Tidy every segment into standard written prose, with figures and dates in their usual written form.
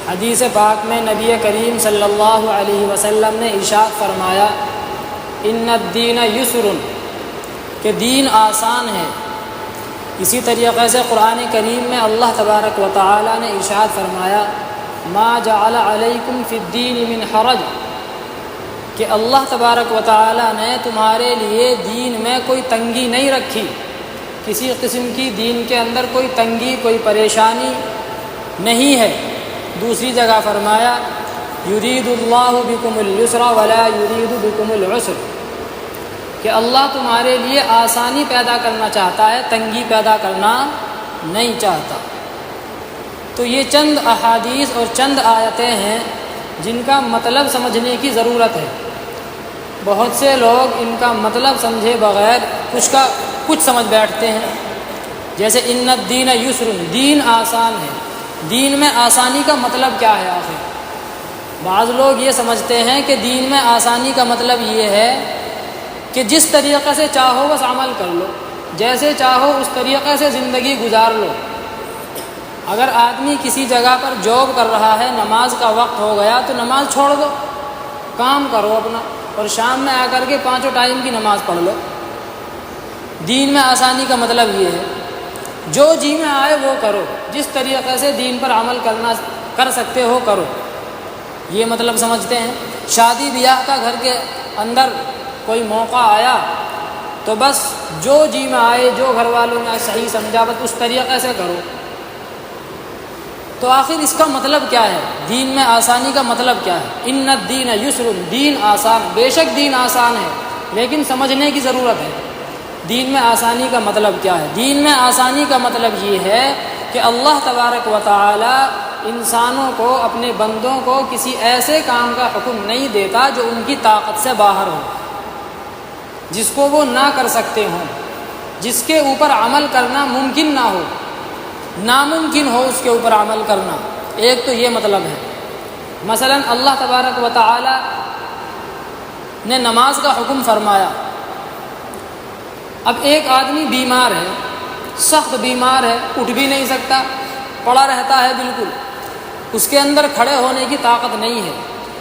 حدیث پاک میں نبی کریم صلی اللہ علیہ وسلم نے ارشاد فرمایا ان الدین یسر، کہ دین آسان ہے۔ اسی طریقے سے قرآن کریم میں اللہ تبارک و تعالی نے ارشاد فرمایا ما جعل علیکم فی الدین من حرج، کہ اللہ تبارک و تعالی نے تمہارے لیے دین میں کوئی تنگی نہیں رکھی، کسی قسم کی دین کے اندر کوئی تنگی، کوئی پریشانی نہیں ہے۔ دوسری جگہ فرمایا یرید اللہ بکم الیسر ولا یرید بکم العسر، کہ اللہ تمہارے لیے آسانی پیدا کرنا چاہتا ہے، تنگی پیدا کرنا نہیں چاہتا۔ تو یہ چند احادیث اور چند آیتیں ہیں جن کا مطلب سمجھنے کی ضرورت ہے۔ بہت سے لوگ ان کا مطلب سمجھے بغیر کچھ سمجھ بیٹھتے ہیں، جیسے ان الدین یسر، دین آسان ہے۔ دین میں آسانی کا مطلب کیا ہے آخر؟ بعض لوگ یہ سمجھتے ہیں کہ دین میں آسانی کا مطلب یہ ہے کہ جس طریقے سے چاہو بس عمل کر لو، جیسے چاہو اس طریقے سے زندگی گزار لو۔ اگر آدمی کسی جگہ پر جاب کر رہا ہے، نماز کا وقت ہو گیا تو نماز چھوڑ دو، کام کرو اپنا، اور شام میں آ کر کے 5 ٹائم کی نماز پڑھ لو۔ دین میں آسانی کا مطلب یہ ہے جو جی میں آئے وہ کرو، جس طریقے سے دین پر عمل کر سکتے ہو کرو، یہ مطلب سمجھتے ہیں۔ شادی بیاہ کا گھر کے اندر کوئی موقع آیا تو بس جو جی میں آئے، جو گھر والوں نے صحیح سمجھا بس اس طریقے سے کرو۔ تو آخر اس کا مطلب کیا ہے؟ دین میں آسانی کا مطلب کیا ہے؟ ان الدین یسر، دین آسان، بے شک دین آسان ہے لیکن سمجھنے کی ضرورت ہے۔ دین میں آسانی کا مطلب کیا ہے؟ دین میں آسانی کا مطلب یہ ہے کہ اللہ تبارک و تعالی انسانوں کو، اپنے بندوں کو کسی ایسے کام کا حکم نہیں دیتا جو ان کی طاقت سے باہر ہو، جس کو وہ نہ کر سکتے ہوں، جس کے اوپر عمل کرنا ممکن نہ ہو، ناممکن ہو اس کے اوپر عمل کرنا۔ ایک تو یہ مطلب ہے۔ مثلا اللہ تبارک و تعالی نے نماز کا حکم فرمایا۔ اب ایک آدمی بیمار ہے، سخت بیمار ہے، اٹھ بھی نہیں سکتا، پڑا رہتا ہے بالکل، اس کے اندر کھڑے ہونے کی طاقت نہیں ہے،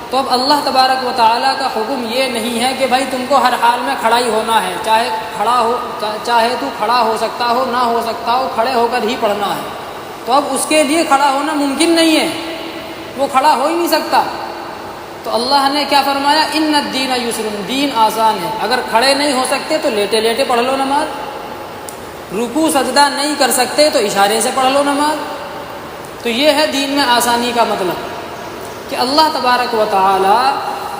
تو اب اللہ تبارک و تعالیٰ کا حکم یہ نہیں ہے کہ بھائی تم کو ہر حال میں کھڑا ہی ہونا ہے، چاہے تو کھڑا ہو سکتا ہو، نہ ہو سکتا ہو، کھڑے ہو کر ہی پڑھنا ہے۔ تو اب اس کے لیے کھڑا ہونا ممکن نہیں ہے، وہ کھڑا ہو ہی نہیں سکتا۔ تو اللہ نے کیا فرمایا؟ ان الدین یسر، دین آسان ہے۔ اگر کھڑے نہیں ہو سکتے تو لیٹے لیٹے پڑھ لو نماز، رکوع سجدہ نہیں کر سکتے تو اشارے سے پڑھ لو نماز۔ تو یہ ہے دین میں آسانی کا مطلب، کہ اللہ تبارک و تعالی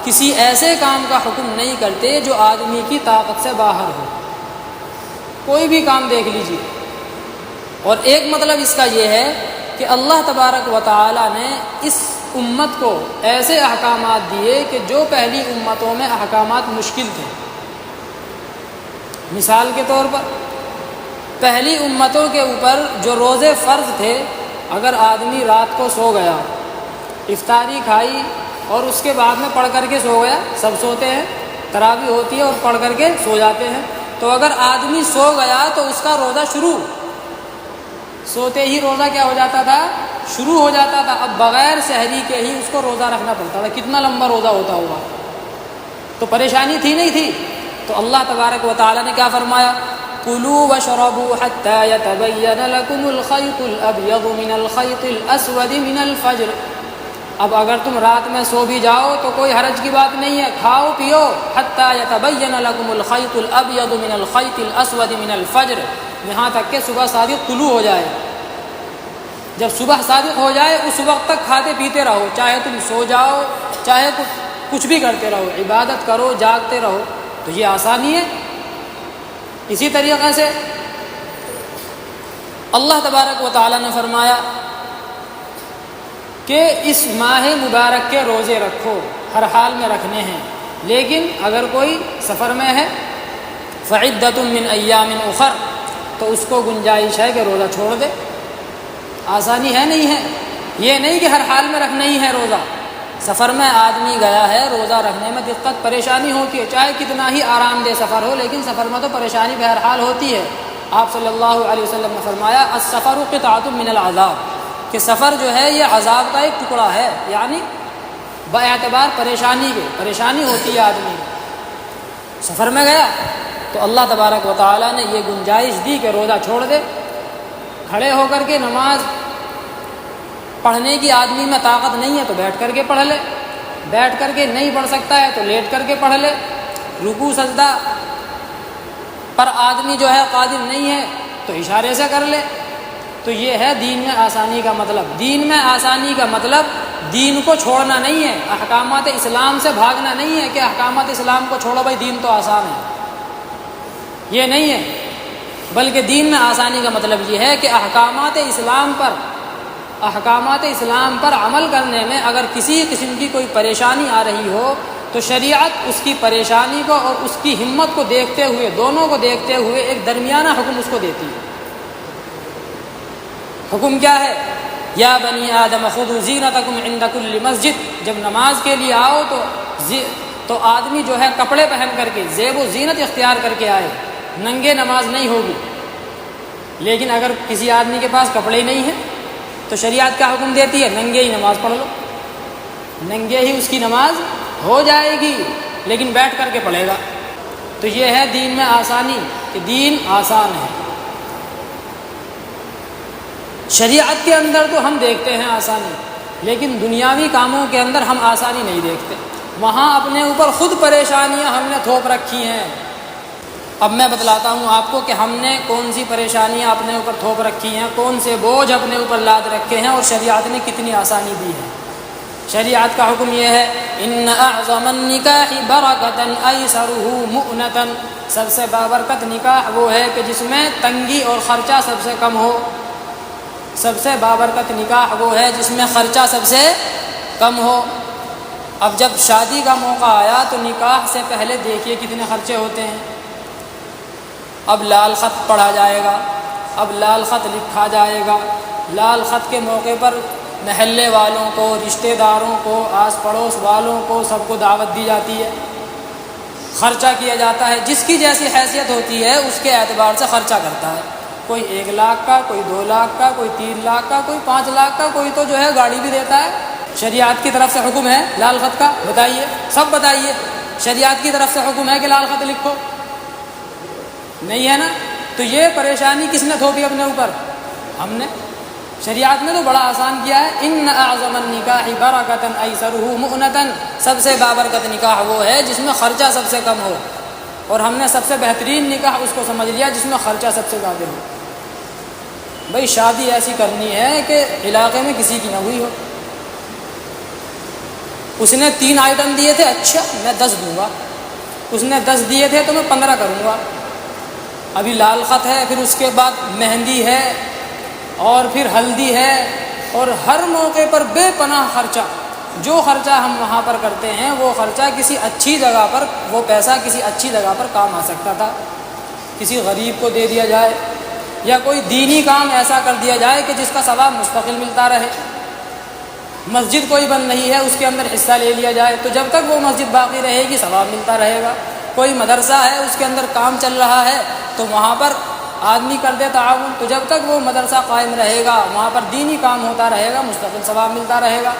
کسی ایسے کام کا حکم نہیں کرتے جو آدمی کی طاقت سے باہر ہو۔ کوئی بھی کام دیکھ لیجیے۔ اور ایک مطلب اس کا یہ ہے کہ اللہ تبارک و تعالی نے اس امت کو ایسے احکامات دیے کہ جو پہلی امتوں میں احکامات مشکل تھے۔ مثال کے طور پر پہلی امتوں کے اوپر جو روزے فرض تھے، اگر آدمی رات کو سو گیا، افطاری کھائی اور اس کے بعد میں پڑھ کر کے سو گیا، سب سوتے ہیں، تراویح ہوتی ہے اور پڑھ کر کے سو جاتے ہیں، تو اگر آدمی سو گیا تو اس کا روزہ شروع، سوتے ہی روزہ کیا ہو جاتا تھا؟ شروع ہو جاتا تھا۔ اب بغیر سحری کے ہی اس کو روزہ رکھنا پڑتا تھا۔ کتنا لمبا روزہ ہوتا ہوگا؟ تو پریشانی تھی نہیں تھی؟ تو اللہ تبارک و تعالی نے کیا فرمایا؟ کلوا واشربوا حتى يتبين لكم الخيط الابيض من الخيط الاسود من الفجر۔ اب اگر تم رات میں سو بھی جاؤ تو کوئی حرج کی بات نہیں ہے، کھاؤ پیو، حتى يتبين لكم الخيط الابيض من الخيط الاسود من الفجر، یہاں تک کہ صبح صادق طلوع ہو جائے۔ جب صبح صادق ہو جائے اس وقت تک کھاتے پیتے رہو، چاہے تم سو جاؤ، چاہے کچھ بھی کرتے رہو، عبادت کرو، جاگتے رہو۔ تو یہ آسانی ہے۔ اسی طریقے سے اللہ تبارک و تعالی نے فرمایا کہ اس ماہ مبارک کے روزے رکھو، ہر حال میں رکھنے ہیں، لیکن اگر کوئی سفر میں ہے فعدۃ من ایام اخر، تو اس کو گنجائش ہے کہ روزہ چھوڑ دے۔ آسانی ہے نہیں ہے؟ یہ نہیں کہ ہر حال میں رکھنا ہی ہے روزہ۔ سفر میں آدمی گیا ہے، روزہ رکھنے میں دقت پریشانی ہوتی ہے، چاہے کتنا ہی آرام دہ سفر ہو، لیکن سفر میں تو پریشانی بہرحال ہوتی ہے۔ آپ صلی اللہ علیہ وسلم نے فرمایا السفر قطعۃ من العذاب، کہ سفر جو ہے یہ عذاب کا ایک ٹکڑا ہے، یعنی باعتبار پریشانی کے، پریشانی ہوتی ہے آدمی سفر میں گیا تو اللہ تبارک و تعالیٰ نے یہ گنجائش دی کہ روزہ چھوڑ دے، کھڑے ہو کر کے نماز پڑھنے کی آدمی میں طاقت نہیں ہے تو بیٹھ کر کے پڑھ لے، بیٹھ کر کے نہیں پڑھ سکتا ہے تو لیٹ کر کے پڑھ لے، رکوع سجدہ پر آدمی جو ہے قادر نہیں ہے تو اشارے سے کر لے۔ تو یہ ہے دین میں آسانی کا مطلب۔ دین میں آسانی کا مطلب دین کو چھوڑنا نہیں ہے، احکامات اسلام سے بھاگنا نہیں ہے کہ احکامات اسلام کو چھوڑو بھائی دین تو آسان ہے، یہ نہیں ہے، بلکہ دین میں آسانی کا مطلب یہ ہے کہ احکامات اسلام پر عمل کرنے میں اگر کسی قسم کی کوئی پریشانی آ رہی ہو تو شریعت اس کی پریشانی کو اور اس کی ہمت کو دیکھتے ہوئے، دونوں کو دیکھتے ہوئے ایک درمیانہ حکم اس کو دیتی ہے۔ حکم کیا ہے؟ یا بنی آدم خذوا زینتکم عند کل مسجد، جب نماز کے لیے آؤ تو آدمی جو ہے کپڑے پہن کر کے زیب و زینت اختیار کر کے آئے، ننگے نماز نہیں ہوگی۔ لیکن اگر کسی آدمی کے پاس کپڑے ہی نہیں ہیں تو شریعت کا حکم دیتی ہے ننگے ہی نماز پڑھ لو، ننگے ہی اس کی نماز ہو جائے گی، لیکن بیٹھ کر کے پڑھے گا۔ تو یہ ہے دین میں آسانی کہ دین آسان ہے۔ شریعت کے اندر تو ہم دیکھتے ہیں آسانی، لیکن دنیاوی کاموں کے اندر ہم آسانی نہیں دیکھتے، وہاں اپنے اوپر خود پریشانیاں ہم نے تھوپ رکھی ہیں۔ اب میں بتلاتا ہوں آپ کو کہ ہم نے کون سی پریشانیاں اپنے اوپر تھوپ رکھی ہیں، کون سے بوجھ اپنے اوپر لاد رکھے ہیں، اور شریعت نے کتنی آسانی دی ہے۔ شریعت کا حکم یہ ہے ان اعظم النکاح برکۃ ایسرہ مؤنۃ، سب سے بابرکت نکاح وہ ہے کہ جس میں تنگی اور خرچہ سب سے کم ہو۔ سب سے بابرکت نکاح وہ ہے جس میں خرچہ سب سے کم ہو۔ اب جب شادی کا موقع آیا تو نکاح سے پہلے دیکھیے کتنے خرچے ہوتے ہیں۔ اب لال خط پڑھا جائے گا، اب لال خط لکھا جائے گا، لال خط کے موقع پر محلے والوں کو، رشتہ داروں کو، آس پڑوس والوں کو سب کو دعوت دی جاتی ہے، خرچہ کیا جاتا ہے، جس کی جیسی حیثیت ہوتی ہے اس کے اعتبار سے خرچہ کرتا ہے، کوئی 1 لاکھ کا، کوئی 2 لاکھ کا، کوئی 3 لاکھ کا، کوئی 5 لاکھ کا، کوئی تو جو ہے گاڑی بھی دیتا ہے۔ شریعت کی طرف سے حکم ہے لال خط کا، بتائیے سب بتائیے، شریعت کی طرف سے حکم ہے کہ لال خط لکھو؟ نہیں ہے نا؟ تو یہ پریشانی کس نے تھوپی اپنے اوپر؟ ہم نے۔ شریعت نے تو بڑا آسان کیا ہے، ان اعظم النکاح برکۃ ایسرہ مؤنۃ، سب سے بابرکت نکاح وہ ہے جس میں خرچہ سب سے کم ہو، اور ہم نے سب سے بہترین نکاح اس کو سمجھ لیا جس میں خرچہ سب سے زیادہ ہو۔ بھئی شادی ایسی کرنی ہے کہ علاقے میں کسی کی نہ ہوئی ہو۔ اس نے 3 آئٹم دیے تھے، اچھا میں 10 دوں گا، اس نے 10 دیے تھے تو میں 15 کروں گا۔ ابھی لال خط ہے، پھر اس کے بعد مہندی ہے، اور پھر ہلدی ہے، اور ہر موقع پر بے پناہ خرچہ۔ جو خرچہ ہم وہاں پر کرتے ہیں وہ خرچہ کسی اچھی جگہ پر، وہ پیسہ کسی اچھی جگہ پر کام آ سکتا تھا، کسی غریب کو دے دیا جائے، یا کوئی دینی کام ایسا کر دیا جائے کہ جس کا ثواب مستقل ملتا رہے۔ مسجد کوئی بن رہی ہے، اس کے اندر حصہ لے لیا جائے تو جب تک وہ مسجد باقی رہے گی ثواب ملتا رہے گا۔ کوئی مدرسہ ہے، اس کے اندر کام چل رہا ہے تو وہاں پر آدمی کر دے تعاون، تو جب تک وہ مدرسہ قائم رہے گا وہاں پر دینی کام ہوتا رہے گا، مستقل ثواب ملتا رہے گا۔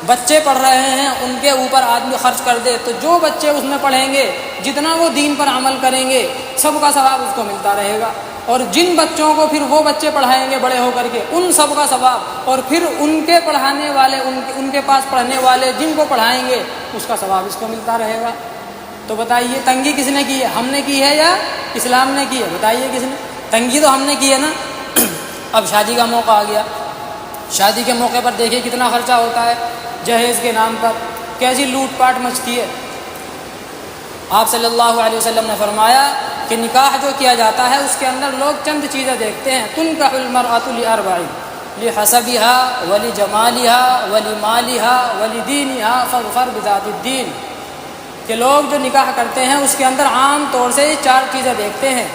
بچے پڑھ رہے ہیں، ان کے اوپر آدمی خرچ کر دے تو جو بچے اس میں پڑھیں گے، جتنا وہ دین پر عمل کریں گے، سب کا ثواب اس کو ملتا رہے گا۔ اور جن بچوں کو پھر وہ بچے پڑھائیں گے بڑے ہو کر کے، ان سب کا ثواب، اور پھر ان کے پڑھانے والے، ان کے پاس پڑھنے والے جن کو پڑھائیں گے اس کا ثواب اس کو ملتا رہے گا۔ تو بتائیے تنگی کس نے کی ہے؟ ہم نے کی ہے یا اسلام نے کی ہے؟ بتائیے کس نے؟ تنگی تو ہم نے کی ہے نا۔ اب شادی کا موقع آ گیا، شادی کے موقع پر دیکھیے کتنا خرچہ ہوتا ہے، جہیز کے نام پر کیسی لوٹ پاٹ مچتی ہے۔ آپ صلی اللہ علیہ وسلم نے فرمایا کہ نکاح جو کیا جاتا ہے اس کے اندر لوگ چند چیزیں دیکھتے ہیں، تنکح المرأۃ لأربع، لحسبها ولجمالها ولمالها ولدینها فاظفر بذات الدین، کہ لوگ جو نکاح کرتے ہیں اس کے اندر عام طور سے 4 چیزیں دیکھتے ہیں۔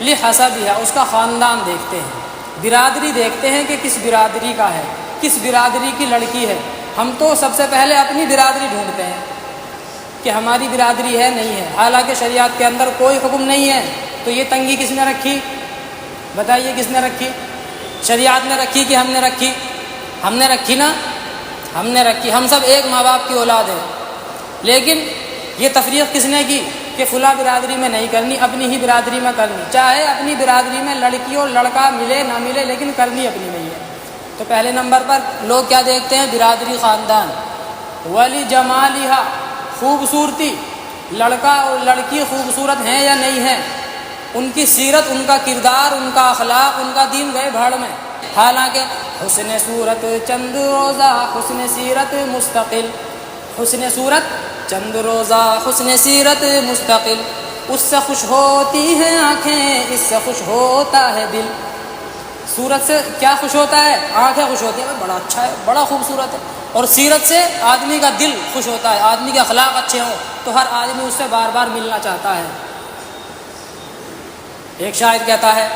لحسبها، اس کا خاندان دیکھتے ہیں، برادری دیکھتے ہیں کہ کس برادری کا ہے، کس برادری کی لڑکی ہے۔ ہم تو سب سے پہلے اپنی برادری ڈھونڈتے ہیں کہ ہماری برادری ہے نہیں ہے، حالانکہ شریعت کے اندر کوئی حکم نہیں ہے۔ تو یہ تنگی کس نے رکھی؟ بتائیے کس نے رکھی؟ شریعت نے رکھی کہ ہم نے رکھی؟ ہم نے رکھی نا، ہم نے رکھی، ہم سب ایک ماں باپ کی اولاد ہیں، لیکن یہ تفریق کس نے کی کہ فلاں برادری میں نہیں کرنی، اپنی ہی برادری میں کرنی، چاہے اپنی برادری میں لڑکی اور لڑکا ملے نہ ملے لیکن کرنی اپنی میں ہی ہے۔ تو پہلے نمبر پر لوگ کیا دیکھتے ہیں؟ برادری، خاندان، ولی جمالہا، خوبصورتی، لڑکا اور لڑکی خوبصورت ہیں یا نہیں ہیں، ان کی سیرت، ان کا کردار، ان کا اخلاق، ان کا دین گئے بھاڑ میں۔ حالانکہ حسن صورت چند روزہ حسن سیرت مستقل، حسن صورت چند روزہ حسن سیرت مستقل، اس سے خوش ہوتی ہیں آنکھیں، اس سے خوش ہوتا ہے دل۔ صورت سے کیا خوش ہوتا ہے؟ آنکھیں خوش ہوتی ہیں، بڑا اچھا ہے، بڑا خوبصورت ہے، اور سیرت سے آدمی کا دل خوش ہوتا ہے، آدمی کے اخلاق اچھے ہوں تو ہر آدمی اس سے بار بار ملنا چاہتا ہے۔ ایک شاعر کہتا ہے،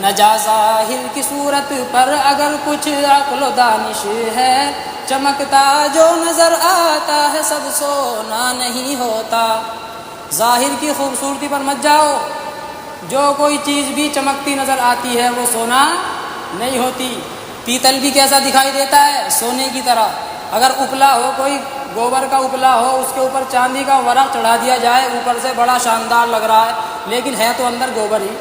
نہ جا ظاہر کی صورت پر اگر کچھ عقل و دانش ہے، چمکتا جو نظر آتا ہے سب سونا نہیں ہوتا۔ ظاہر کی خوبصورتی پر مت جاؤ، جو کوئی چیز بھی چمکتی نظر آتی ہے وہ سونا نہیں ہوتی۔ پیتل بھی کیسا دکھائی دیتا ہے؟ سونے کی طرح۔ اگر اپلا ہو، کوئی گوبر کا اپلا ہو، اس کے اوپر چاندی کا ورق چڑھا دیا جائے، اوپر سے بڑا شاندار لگ رہا ہے لیکن ہے تو اندر گوبر ہی۔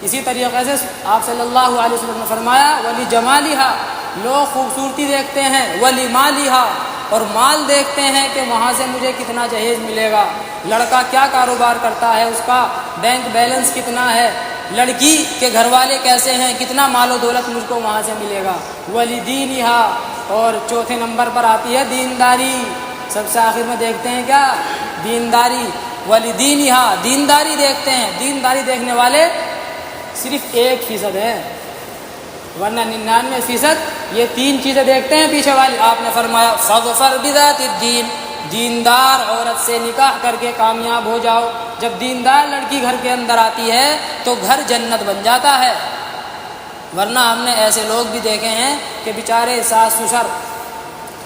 اسی طریقے سے آپ صلی اللہ علیہ وسلم نے فرمایا، ولی جمالہا، لوگ خوبصورتی دیکھتے ہیں، ولی مالہا، اور مال دیکھتے ہیں کہ وہاں سے مجھے کتنا جہیز ملے گا، لڑکا کیا کاروبار کرتا ہے، اس کا بینک بیلنس کتنا ہے، لڑکی کے گھر والے کیسے ہیں، کتنا مال و دولت مجھ کو وہاں سے ملے گا۔ ولی دینہا، اور چوتھے نمبر پر آتی ہے دینداری، سب سے آخر میں دیکھتے ہیں کیا؟ دینداری۔ ولی دینہا، دینداری دیکھتے ہیں، دینداری دیکھنے والے صرف 1% ہے، ورنہ 99% یہ 3 چیزیں دیکھتے ہیں پیچھے والی۔ آپ نے فرمایا فاظفر بذات الدین، دیندار عورت سے نکاح کر کے کامیاب ہو جاؤ۔ جب دیندار لڑکی گھر کے اندر آتی ہے تو گھر جنت بن جاتا ہے، ورنہ ہم نے ایسے لوگ بھی دیکھے ہیں کہ بیچارے ساس سسر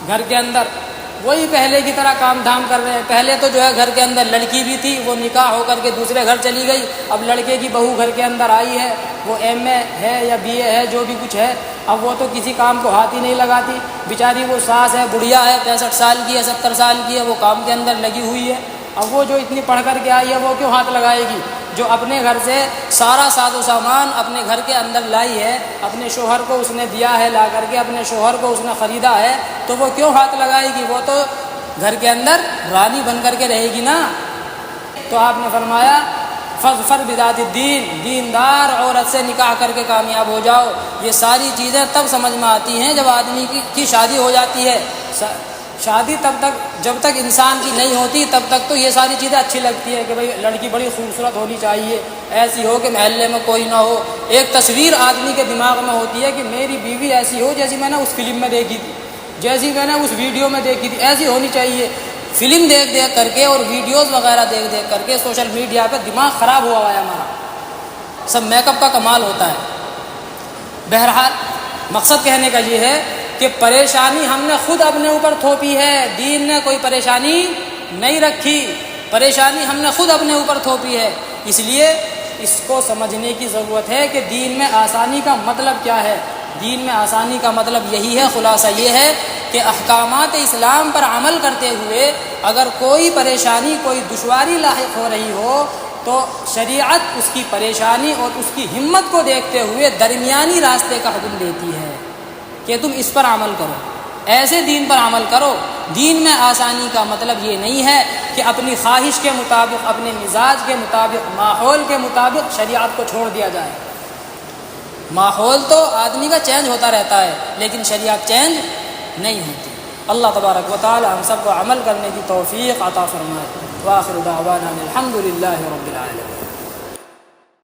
گھر کے اندر وہی پہلے کی طرح کام دھام کر رہے ہیں۔ پہلے تو جو ہے گھر کے اندر لڑکی بھی تھی، وہ نکاح ہو کر کے دوسرے گھر چلی گئی، اب لڑکے کی بہو گھر کے اندر آئی ہے، وہ ایم اے ہے یا بی اے ہے، جو بھی کچھ ہے، اب وہ تو کسی کام کو ہاتھ ہی نہیں لگاتی۔ بیچاری وہ ساس ہے، بڑھیا ہے، 65 سال کی ہے، 70 سال کی ہے، وہ کام کے اندر لگی ہوئی ہے۔ اب وہ جو اتنی پڑھ کر کے آئی ہے وہ کیوں ہاتھ لگائے گی؟ جو اپنے گھر سے سارا ساز و سامان اپنے گھر کے اندر لائی ہے، اپنے شوہر کو اس نے دیا ہے لا کر کے، اپنے شوہر کو اس نے خریدا ہے، تو وہ کیوں ہاتھ لگائے گی؟ وہ تو گھر کے اندر رانی بن کر کے رہے گی نا۔ تو آپ نے فرمایا فاظفر بذات الدین، دیندار عورت سے نکاح کر کے کامیاب ہو جاؤ۔ یہ ساری چیزیں تب سمجھ میں آتی ہیں جب آدمی کی شادی ہو جاتی ہے۔ شادی جب تک انسان کی نہیں ہوتی تب تک تو یہ ساری چیزیں اچھی لگتی ہیں کہ بھئی لڑکی بڑی خوبصورت ہونی چاہیے، ایسی ہو کہ محلے میں کوئی نہ ہو۔ ایک تصویر آدمی کے دماغ میں ہوتی ہے کہ میری بیوی ایسی ہو جیسی میں نے اس فلم میں دیکھی تھی، جیسی میں نے اس ویڈیو میں دیکھی تھی، ایسی ہونی چاہیے۔ فلم دیکھ دیکھ کر کے اور ویڈیوز وغیرہ دیکھ دیکھ کر کے سوشل میڈیا پہ دماغ خراب ہوا ہے ہمارا، سب میک اپ کا کمال ہوتا ہے۔ بہرحال مقصد کہنے کا یہ ہے کہ پریشانی ہم نے خود اپنے اوپر تھوپی ہے، دین نے کوئی پریشانی نہیں رکھی، پریشانی ہم نے خود اپنے اوپر تھوپی ہے۔ اس لیے اس کو سمجھنے کی ضرورت ہے کہ دین میں آسانی کا مطلب کیا ہے۔ دین میں آسانی کا مطلب یہی ہے، خلاصہ یہ ہے کہ احکامات اسلام پر عمل کرتے ہوئے اگر کوئی پریشانی، کوئی دشواری لاحق ہو رہی ہو تو شریعت اس کی پریشانی اور اس کی ہمت کو دیکھتے ہوئے درمیانی راستے کا حکم دیتی ہے کہ تم اس پر عمل کرو، ایسے دین پر عمل کرو۔ دین میں آسانی کا مطلب یہ نہیں ہے کہ اپنی خواہش کے مطابق، اپنے مزاج کے مطابق، ماحول کے مطابق شریعت کو چھوڑ دیا جائے۔ ماحول تو آدمی کا چینج ہوتا رہتا ہے لیکن شریعت چینج نہیں ہوتی۔ اللہ تبارک و تعالی ہم سب کو عمل کرنے کی توفیق عطا فرمائے۔ وآخر دعوانا الحمد للہ رب العالمین۔